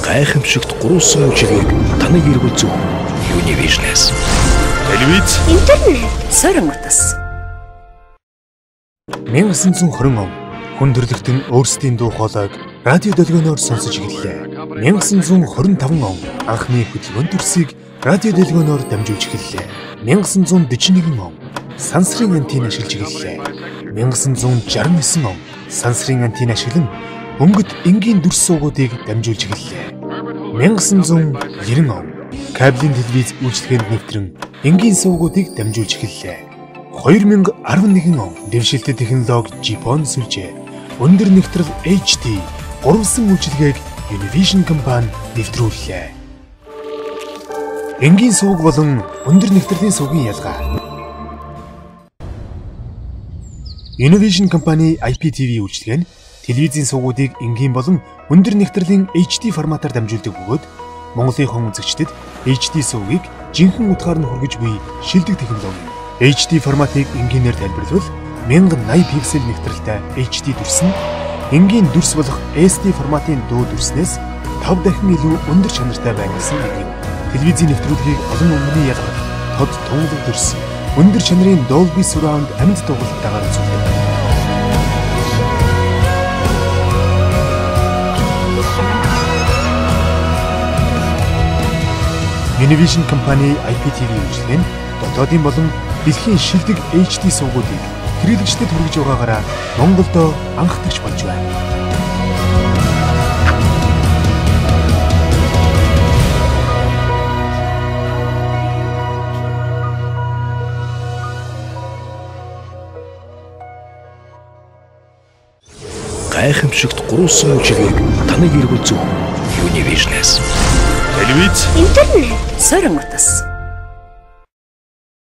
Гайхамшигт гурван үжилгээг таныг эргүүлзүү Univision-ээс. Телевиз, интернет, сорин утас. 1920 он хүн төрлөختөн өөрсдийн дуу хоолойг радио долгионоор сонсож эхэллээ. 1925 он анхны хөдөлгөөн төрсийг радио долгионоор дамжуулж эхэллээ. 1941 он сансрын антен ашиглаж эхэллээ. 1969 он сансрын антен ашиглан өнгөт энгийн дүрс суугуудыг дамжуулж эхэллээ. 1990 он кабелийн телевиз үйлчлэгээнд нэвтрэн энгийн суугуудыг дамжуулж эхэллээ. 2011 он дэвшилтэт технологи Жапон сүлжээ өндөр нэгтрэл HD 3сан үйлчилгээг Univision компани нэвтрүүллээ. Энгийн сувг болон өндөр нэгтрэлийн сувгийн ялгаа. Univision компани IPTV үйлчилгээ нь телевизийн сувгуудыг энгийн болон өндөр нэгтрэлийн HD форматаар дамжуулдаг бөгөөд Монголын хон үзэгчдэд HD сувгийг жинхэнэ утгаар нь хүргэж буй шилдэг технологи. HD форматыг энгийнээр тайлбарлавал 1080 пиксел нэгтрэлтэй HD дүрс нь энгийн дүрс болох SD форматын дуу дүрснээс 5 дахин илүү өндөр чанартай байна гэсэн үг юм. Телевизийн нэвтрүүлгийг олон өмнөний ялгарх тод тунгалаг дүрс өндөр чанарын Dolby Surround амьд дугуйлалтайгаар үзүүлдэг. Univision компани IPTV үйлчилгээ нь дотоодын болон дэлхийн шилдэг HD сувгуудыг хэрэглэгчдэд хүргэж байгаагаараа Монголдо анхдагч болж байна. Гайхамшигт гурван үжилгээг таныг эргүүлзүү Univision-ээс. Телевиз, интернет, сорин утас.